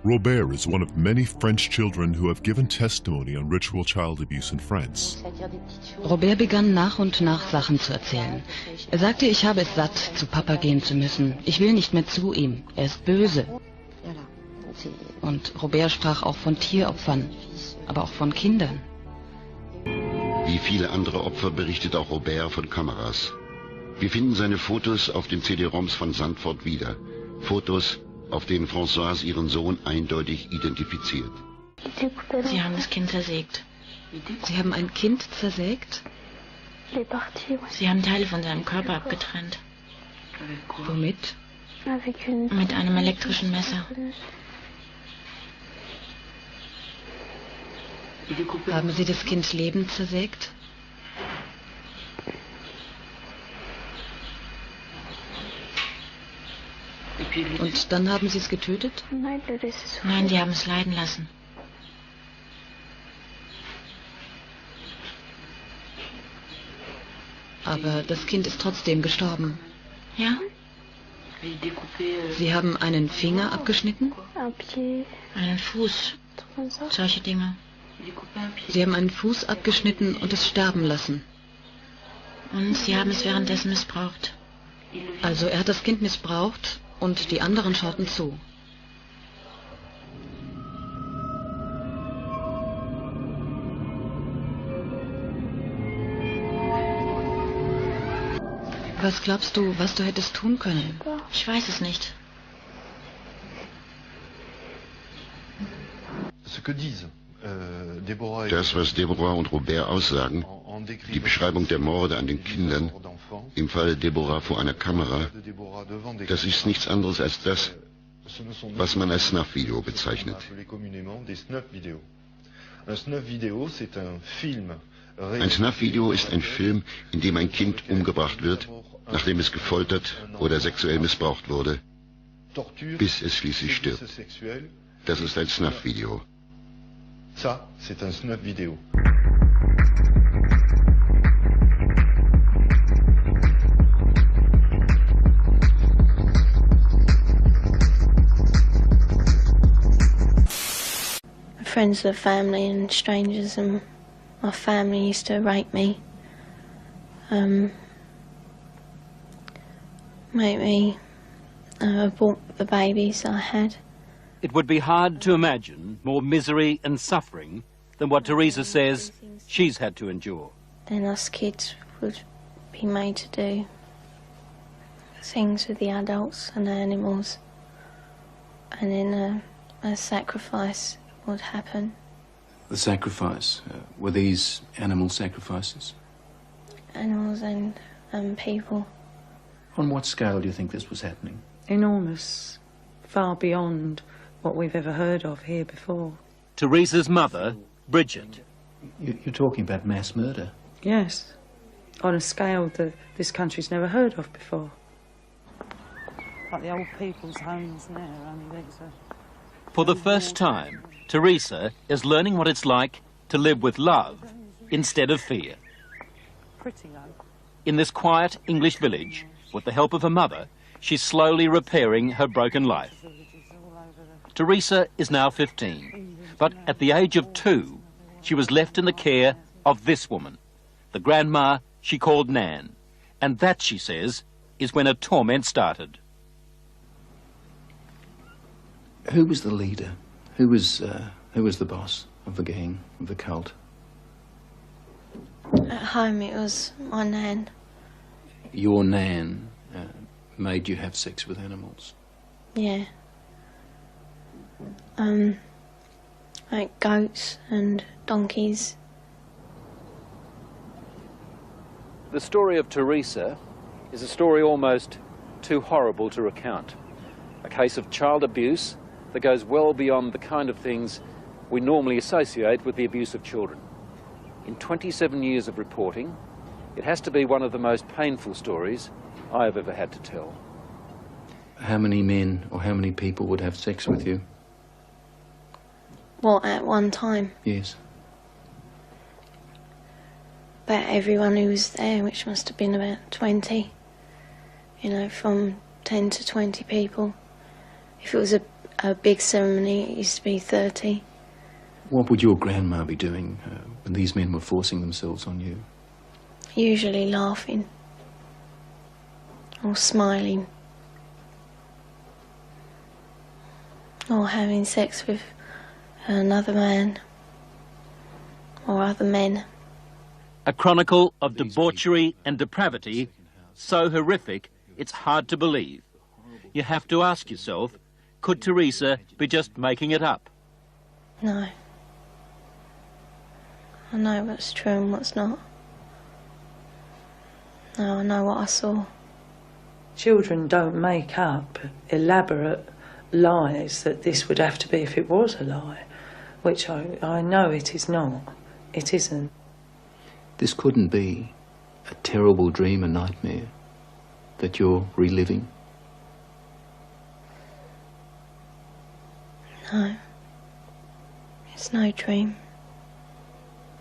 Robert is one of many French children who have given testimony on ritual child abuse in France. Robert begann nach und nach Sachen zu erzählen. Er sagte, ich habe es satt, zu Papa gehen zu müssen. Ich will nicht mehr zu ihm. Er ist böse. Und Robert sprach auch von Tieropfern, aber auch von Kindern. Wie viele andere Opfer berichtet auch Robert von Kameras. Wir finden seine Fotos auf den CD-ROMs von Sandford wieder. Fotos, auf denen Françoise ihren Sohn eindeutig identifiziert. Sie haben das Kind zersägt. Sie haben ein Kind zersägt? Sie haben Teile von seinem Körper abgetrennt. Womit? Mit einem elektrischen Messer. Haben Sie das Kind lebend zersägt? Und dann haben Sie es getötet? Nein, die haben es leiden lassen. Aber das Kind ist trotzdem gestorben. Ja? Sie haben einen Finger abgeschnitten? Einen Fuß. Solche Dinge. Sie haben einen Fuß abgeschnitten und es sterben lassen. Und Sie haben es währenddessen missbraucht. Also er hat das Kind missbraucht und die anderen schauten zu. Was glaubst du, was du hättest tun können? Ich weiß es nicht. Das, was Deborah und Robert aussagen, die Beschreibung der Morde an den Kindern, im Fall Deborah vor einer Kamera, das ist nichts anderes als das, was man als Snuff-Video bezeichnet. Ein Snuff-Video ist ein Film, in dem ein Kind umgebracht wird, nachdem es gefoltert oder sexuell missbraucht wurde, bis es schließlich stirbt. Das ist ein Snuff-Video. Ça, c'est un snuff vidéo. Friends of the family and strangers and my family used to rape me. Make me abort the babies I had. It would be hard to imagine more misery and suffering than what Teresa says she's had to endure. Then us kids would be made to do things with the adults and the animals, and then a sacrifice would happen. The sacrifice, were these animal sacrifices? Animals and people. On what scale do you think this was happening? Enormous, far beyond what we've ever heard of here before. Teresa's mother, Bridget. You're talking about mass murder? Yes, on a scale that this country's never heard of before. Like the old people's homes now, For the first time, Teresa is learning what it's like to live with love instead of fear. In this quiet English village, with the help of her mother, she's slowly repairing her broken life. Teresa is now 15, but at the age of 2, she was left in the care of this woman, the grandma she called Nan. And that, she says, is when her torment started. Who was the leader? Who was the boss of the gang, of the cult? At home it was my Nan. Your Nan made you have sex with animals? Yeah. Like goats and donkeys. The story of Teresa is a story almost too horrible to recount. A case of child abuse that goes well beyond the kind of things we normally associate with the abuse of children. In 27 years of reporting, it has to be one of the most painful stories I have ever had to tell. How many men or how many people would have sex with you? What, at one time? Yes. About everyone who was there, which must have been about 20. You know, from 10 to 20 people. If it was a big ceremony, it used to be 30. What would your grandma be doing when these men were forcing themselves on you? Usually laughing. Or smiling. Or having sex with another man. Or other men. A chronicle of debauchery and depravity so horrific it's hard to believe. You have to ask yourself, could Teresa be just making it up? No. I know what's true and what's not. No, I know what I saw. Children don't make up elaborate lies that this would have to be if it was a lie. which I know it is not. It isn't. This couldn't be a terrible dream, a nightmare that you're reliving? No. It's no dream.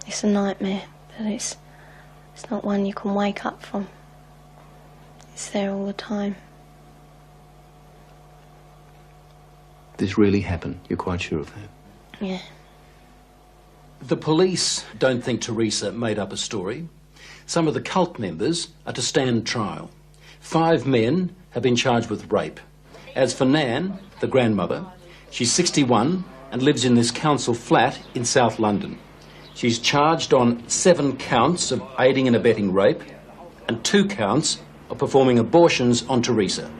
It's a nightmare, but it's not one you can wake up from. It's there all the time. This really happened, you're quite sure of that? Yeah. The police don't think Teresa made up a story. Some of the cult members are to stand trial. 5 men have been charged with rape. As for Nan, the grandmother, she's 61 and lives in this council flat in South London. She's charged on 7 counts of aiding and abetting rape and 2 counts of performing abortions on Teresa.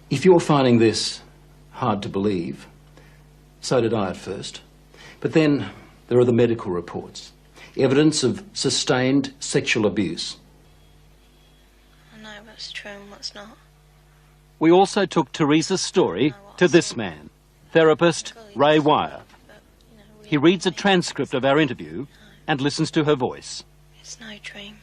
If you're finding this hard to believe, so did I at first. But then there are the medical reports, evidence of sustained sexual abuse. I know what's true and what's not. We also took Teresa's story to this man, therapist Ray Wire. He reads a transcript of our interview and listens to her voice. It's no dream.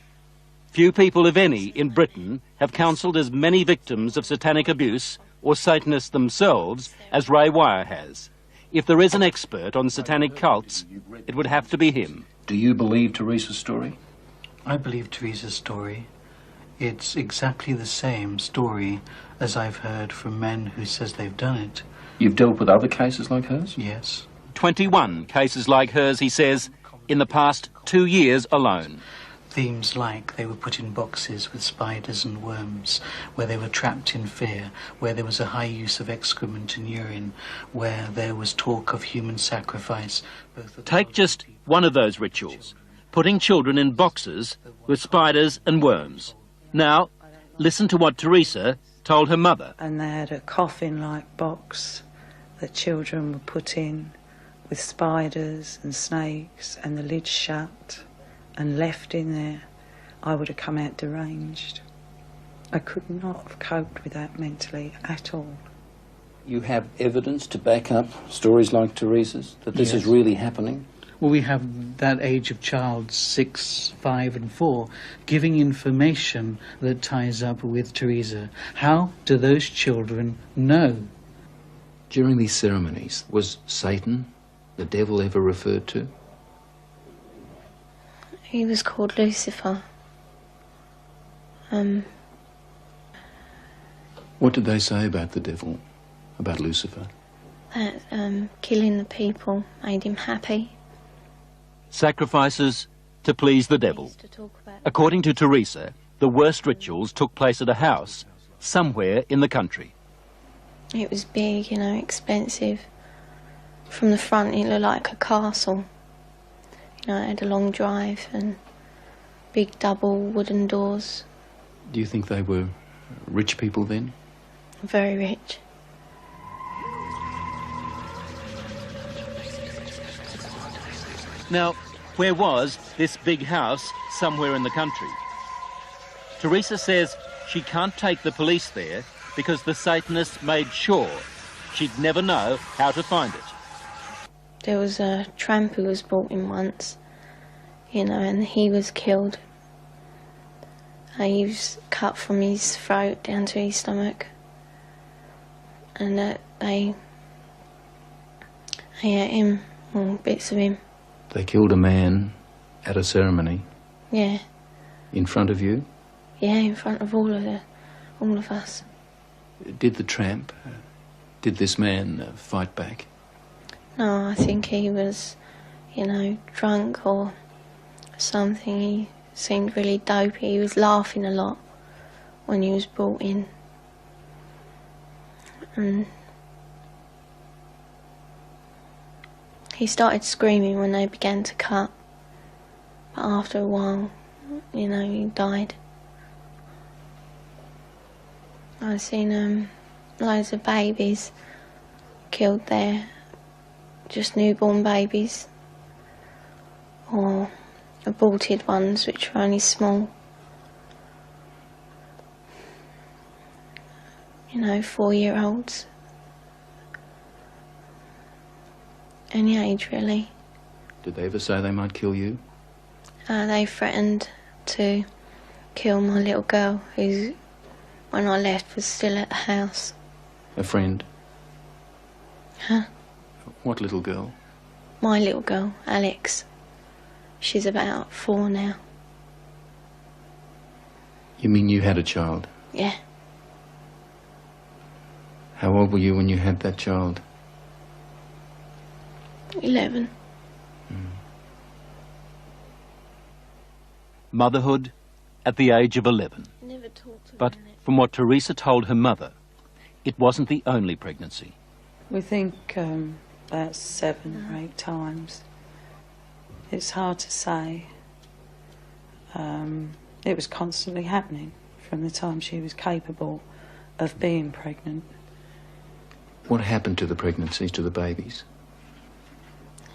Few people, if any, in Britain have counselled as many victims of satanic abuse or Satanists themselves as Ray Wire has. If there is an expert on satanic cults, it would have to be him. Do you believe Teresa's story? I believe Teresa's story. It's exactly the same story as I've heard from men who says they've done it. You've dealt with other cases like hers? Yes. 21 cases like hers, he says, in the past 2 years alone. Themes like they were put in boxes with spiders and worms, where they were trapped in fear, where there was a high use of excrement and urine, where there was talk of human sacrifice. Take just one of those rituals, putting children in boxes with spiders and worms. Now, listen to what Teresa told her mother. And they had a coffin-like box that children were put in with spiders and snakes and the lid shut and left in there. I would have come out deranged. I could not have coped with that mentally at all. You have evidence to back up stories like Teresa's, that this is really happening? Well, we have that age of child, 6, 5 and 4, giving information that ties up with Teresa. How do those children know? During these ceremonies, was Satan, the devil, ever referred to? He was called Lucifer. What did they say about the devil, about Lucifer? That killing the people made him happy. Sacrifices to please the devil. According to Teresa, the worst rituals took place at a house somewhere in the country. It was big, you know, expensive. From the front it looked like a castle. You know, it had a long drive and big double wooden doors. Do you think they were rich people then? Very rich. Now, where was this big house somewhere in the country? Teresa says she can't take the police there because the Satanists made sure she'd never know how to find it. There was a tramp who was brought in once, you know, and he was killed. He was cut from his throat down to his stomach. And they ate him, or bits of him. They killed a man at a ceremony? Yeah. In front of you? Yeah, in front of all of us. Did the tramp, did this man fight back? No, I think he was, you know, drunk or something. He seemed really dopey. He was laughing a lot when he was brought in. And he started screaming when they began to cut. But after a while, you know, he died. I've seen loads of babies killed there. Just newborn babies, or aborted ones which were only small. You know, 4-year-olds. any age, really. Did they ever say they might kill you? They threatened to kill my little girl, who, when I left, was still at the house. A friend? Huh? What little girl? My little girl, Alex. She's about 4 now. You mean you had a child? Yeah. How old were you when you had that child? 11. Motherhood at the age of 11. Never talked But from what Teresa told her mother, it wasn't the only pregnancy. We think about 7 or 8 times. It's hard to say. It was constantly happening from the time she was capable of being pregnant. What happened to the pregnancies, to the babies?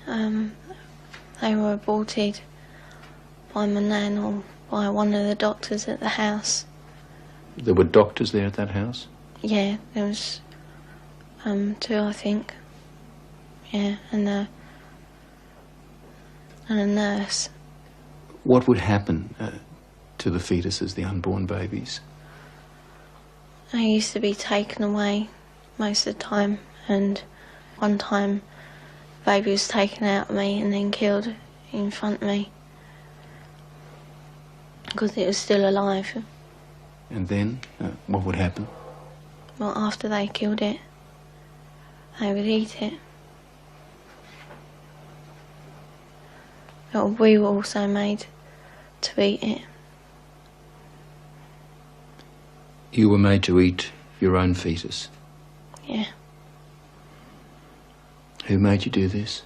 They were aborted by my nan or by one of the doctors at the house. There were doctors there at that house? Yeah, there was 2, I think. Yeah, and a nurse. What would happen to the fetuses, the unborn babies? I used to be taken away most of the time, and one time the baby was taken out of me and then killed in front of me because it was still alive. And then, what would happen? Well, after they killed it, they would eat it. But we were also made to eat it. You were made to eat your own fetus? Yeah. Who made you do this?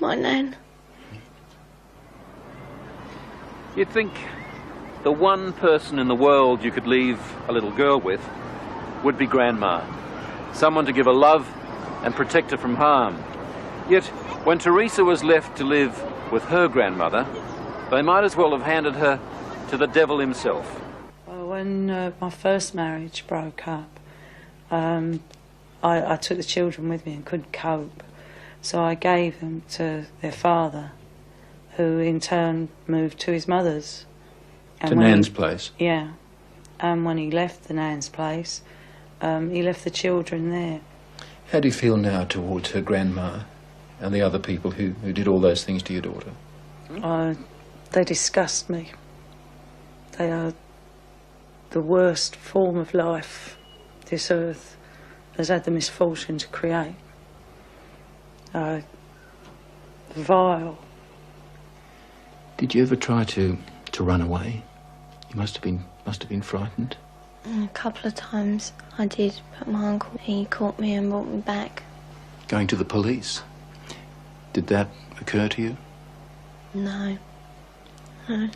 My nan. You'd think the one person in the world you could leave a little girl with would be Grandma. Someone to give her love and protect her from harm. Yet, when Teresa was left to live with her grandmother, they might as well have handed her to the devil himself. Well, when my first marriage broke up, I took the children with me and couldn't cope. So I gave them to their father, who in turn moved to his mother's. To Nan's place? Yeah. And when he left the Nan's place, he left the children there. How do you feel now towards her grandma and the other people who did all those things to your daughter? They disgust me. They are the worst form of life this earth has had the misfortune to create. Vile. Did you ever try to run away? You must have been frightened. A couple of times I did, but my uncle, he caught me and brought me back. Going to the police? Did that occur to you? No. No.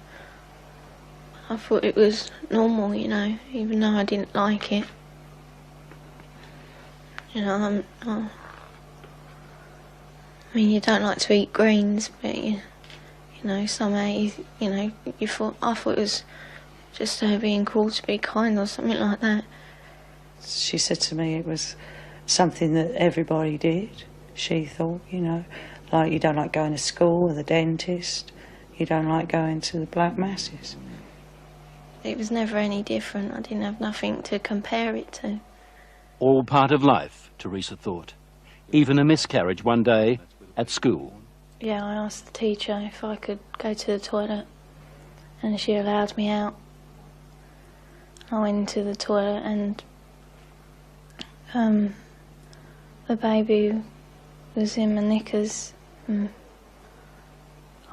I thought it was normal, you know, even though I didn't like it. You know, I mean, you don't like to eat greens, but you know, somehow I thought it was just her being called to be kind or something like that. She said to me it was something that everybody did, she thought, you know, like you don't like going to school or the dentist, you don't like going to the black masses. It was never any different. I didn't have nothing to compare it to. All part of life, Teresa thought. Even a miscarriage one day at school. Yeah, I asked the teacher if I could go to the toilet, and she allowed me out. I went into the toilet and the baby was in my knickers. I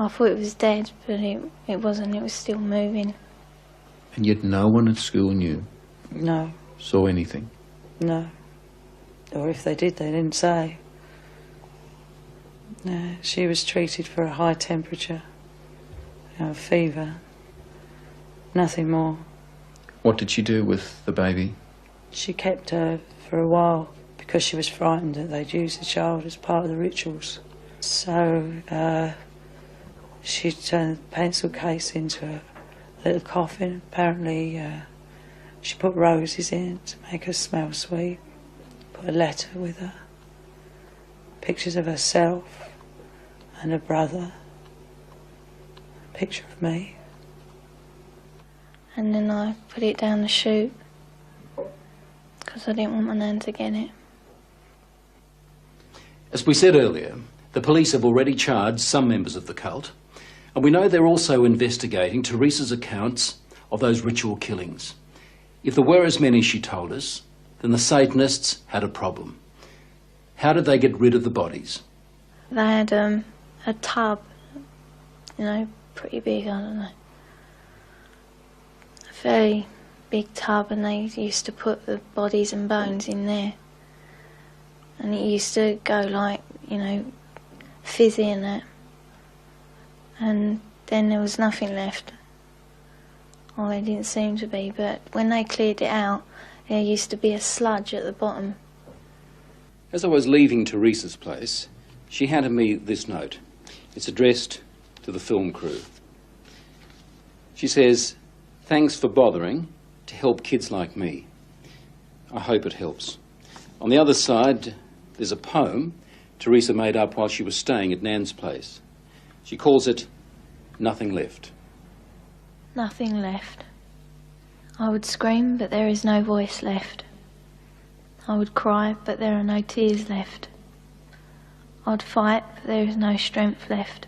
thought it was dead, but it wasn't. It was still moving. And yet no one at school knew? No. Saw anything? No. Or if they did, they didn't say. No, she was treated for a high temperature, fever, nothing more. What did she do with the baby? She kept her for a while because she was frightened that they'd use the child as part of the rituals. So she turned the pencil case into a little coffin. Apparently she put roses in to make her smell sweet, put a letter with her. pictures of herself and her brother, a picture of me. And then I put it down the chute because I didn't want my nan to get it. As we said earlier, the police have already charged some members of the cult, and we know they're also investigating Teresa's accounts of those ritual killings. If there were as many as she told us, then the Satanists had a problem. How did they get rid of the bodies? They had a tub, you know, pretty big, I don't know. A very big tub, and they used to put the bodies and bones in there. And it used to go like, you know, fizzy and that. And then there was nothing left. Well, there didn't seem to be, but when they cleared it out, there used to be a sludge at the bottom. As I was leaving Teresa's place, she handed me this note. It's addressed to the film crew. She says, "Thanks for bothering to help kids like me. I hope it helps." On the other side, there's a poem Teresa made up while she was staying at Nan's place. She calls it Nothing Left. Nothing left. I would scream, but there is no voice left. I would cry, but there are no tears left. I'd fight, but there is no strength left.